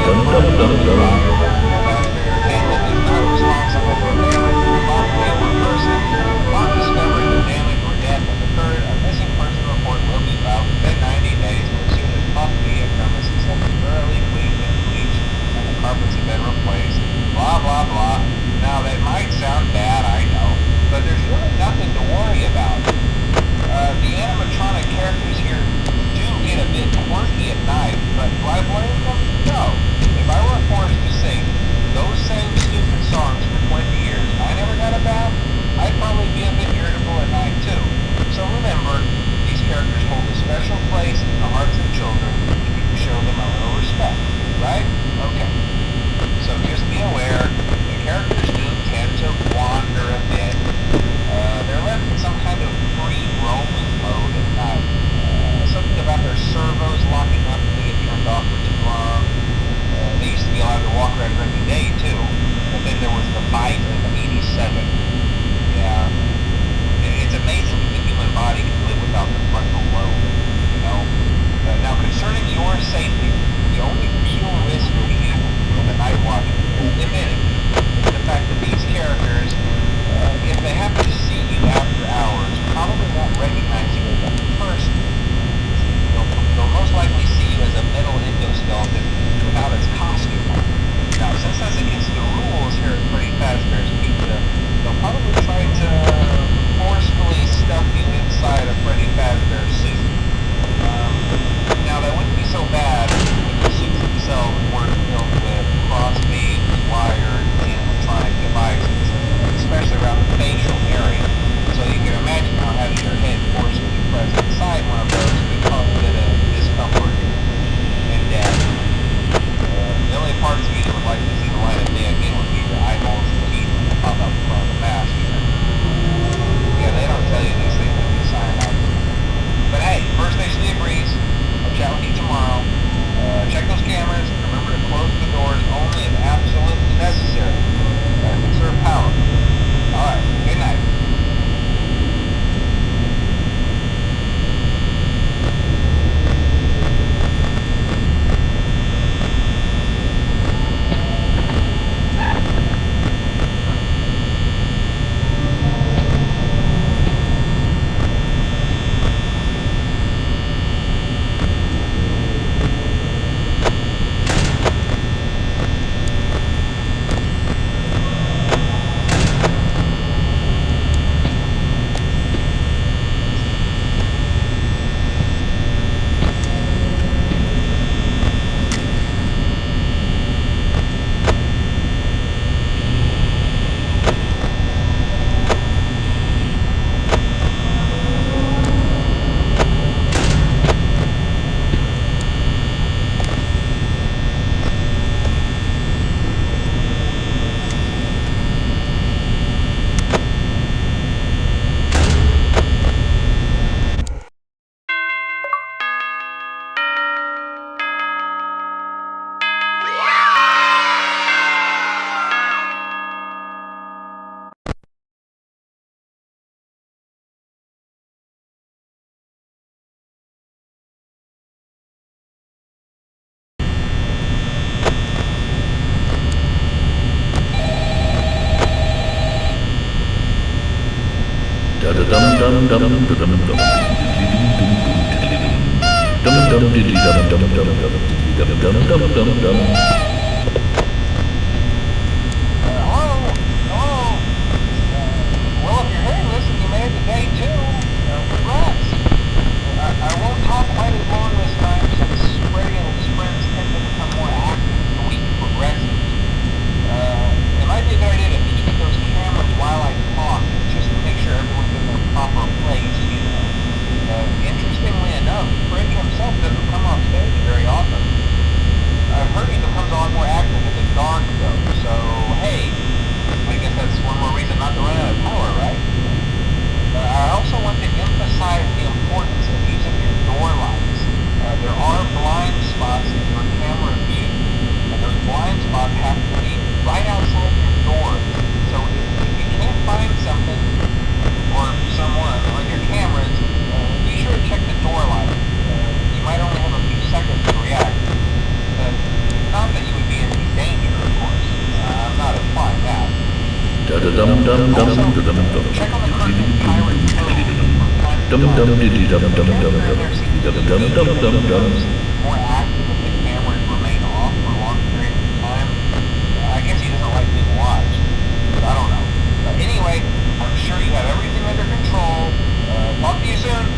Fazbear Entertainment is not responsible for damage to the property or person. Upon discovering that damage or death has occurred, a missing person report will be filed within 90 days or as soon as property and premises have been thoroughly cleaned and bleached and the carpets have been replaced. Blah, blah, blah. Now, that might sound bad, I know, but there's really nothing to worry about. The animatronic characters here do get a bit quirky at night, but do I blame them? No. If I were forced to sing those same stupid songs for 20 years and I never got a bath, I'd probably be a bit irritable at night too. So remember, these characters hold a special place in the hearts of children and you can show them a little respect, right? Okay. So just be aware, the characters do tend to wander a bit. They're left in some kind of free roaming mode at night. Something about their servos locking up and they get turned off for too long. They used to be allowed to walk around during the day too, but then there was the bite of 87. Yeah. It's amazing that the human body can live without the frontal lobe, you know? Now concerning your safety, the only real risk to you in the night watchman is, if any, is the fact that these characters, if they happen to see you after hours, probably won't recognize you as a person. They'll most likely see you as a metal endoskeleton without its costume on. Now, since that's against the rules here at Freddy Fazbear's Pizza, they'll probably try to forcefully stuff you inside a Freddy Fazbear suit. Now, that wouldn't be so bad if the suits themselves weren't filled with cross-beams, wires, and animatronic devices, especially around the facial area. So you can imagine how having your head forcibly pressed inside one of those could cause a bit of discomfort and death. The only parts of you that would like to see the light of day again would be your eyeballs and teeth that pop out in front of the mask. Yeah, they don't tell you these things when you sign up. But hey, First Station agrees. I'll chat with you tomorrow. Check those cameras and remember to close the doors only if absolutely necessary. Gotta conserve power. Alright, good night. Interestingly enough, Freddy himself doesn't come off stage very often. I've heard he becomes on check on the current pirate code from time to time. After there seems to be immediately becomes more active if the cameras remain off for long periods of time. I guess he doesn't like being watched. I don't know. Anyway, I'm sure you have everything under control. Talk to you soon.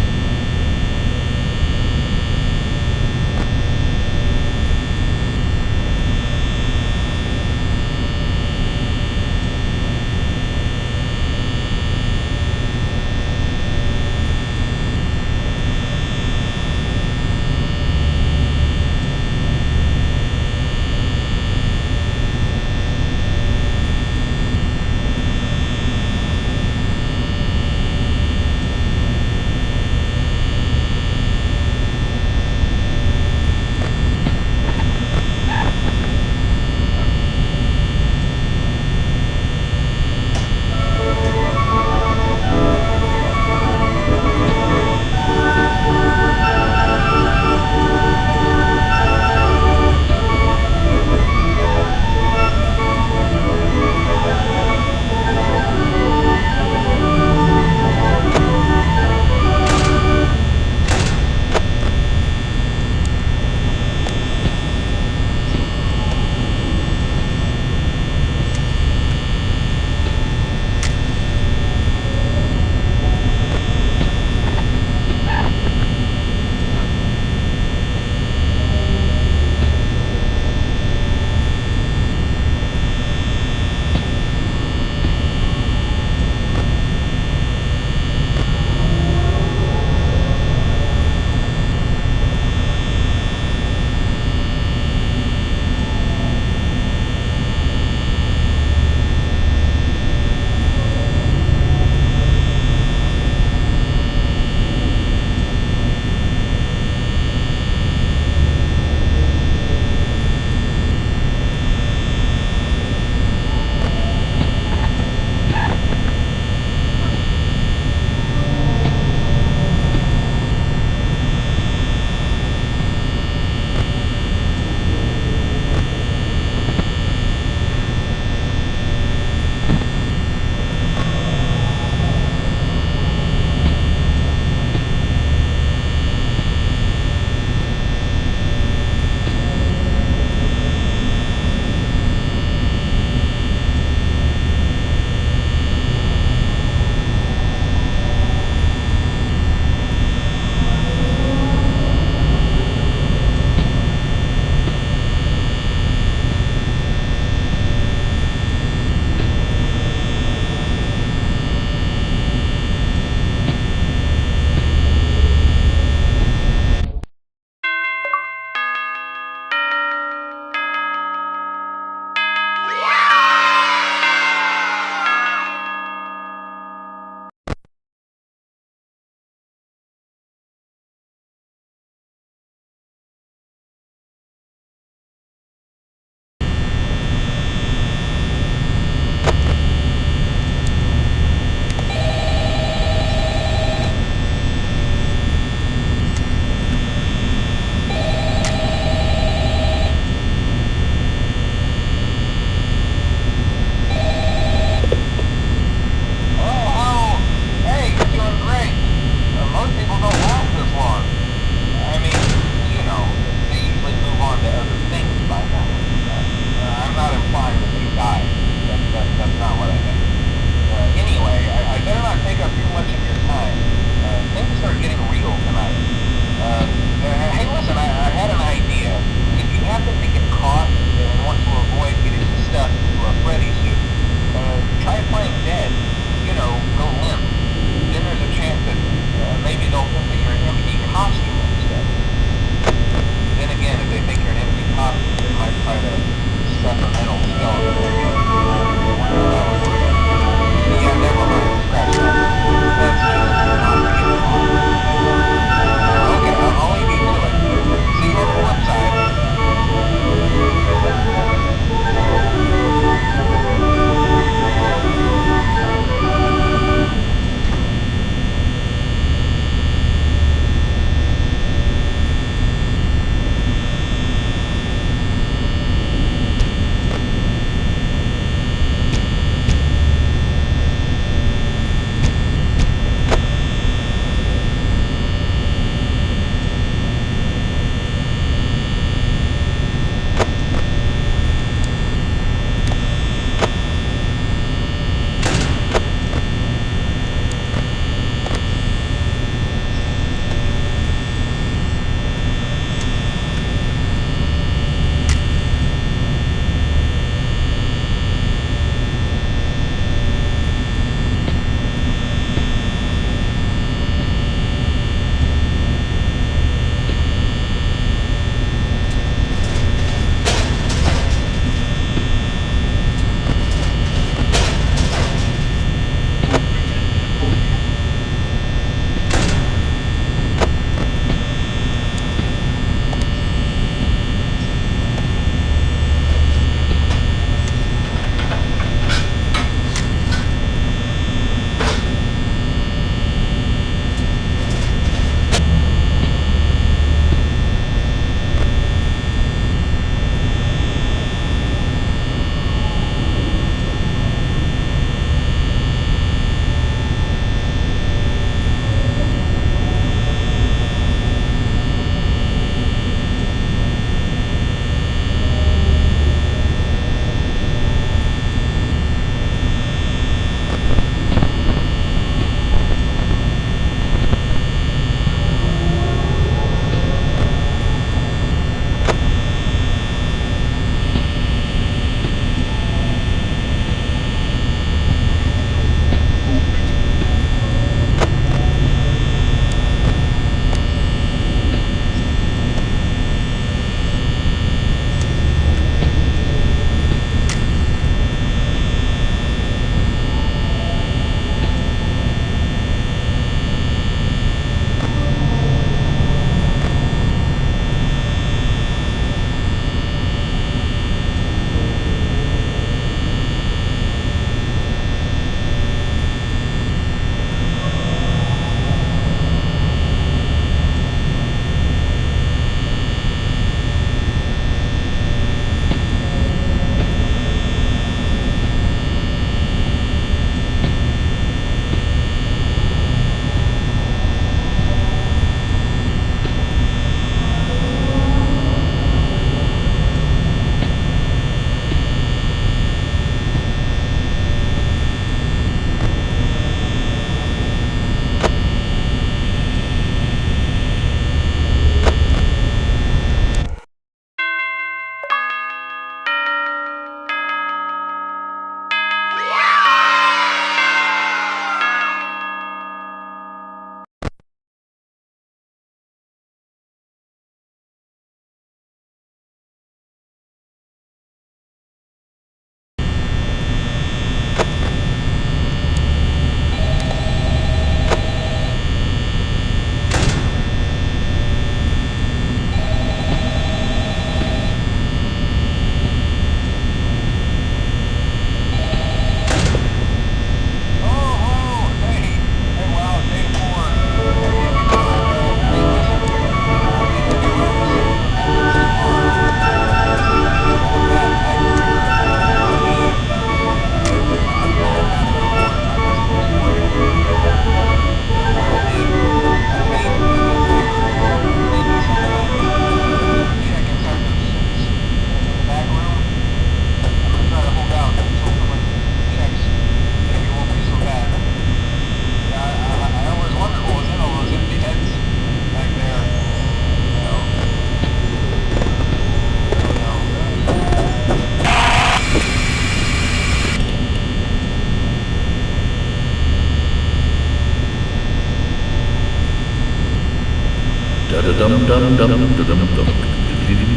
Dum dum dum dum dum dum dum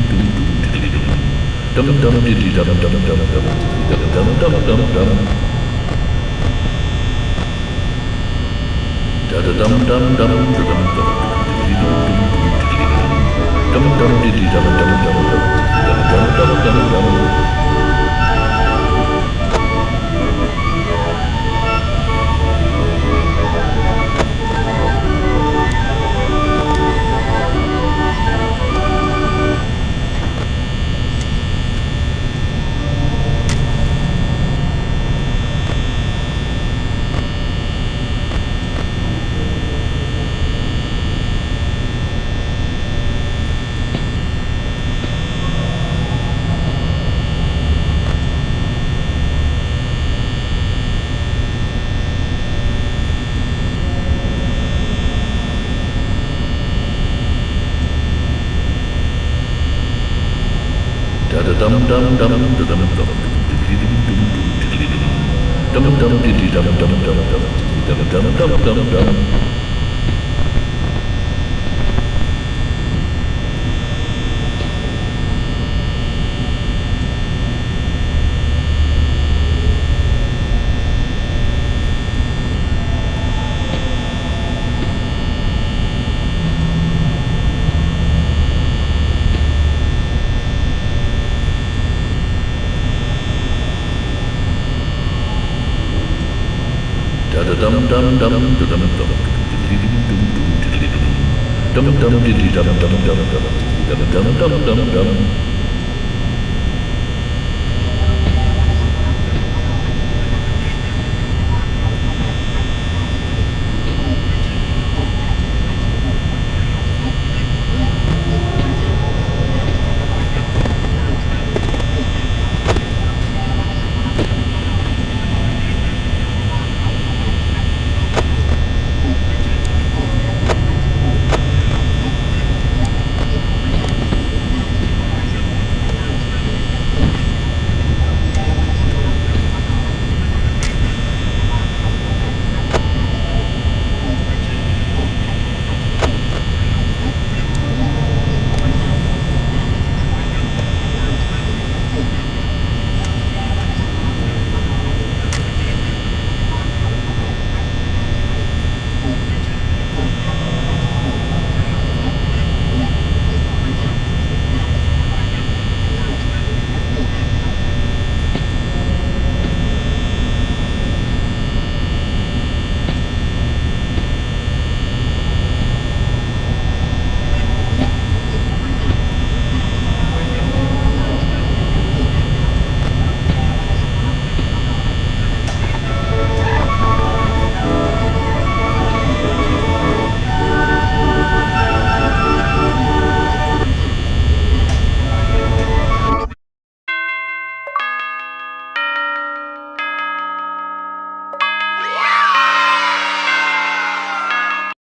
dum dum dum dum dum.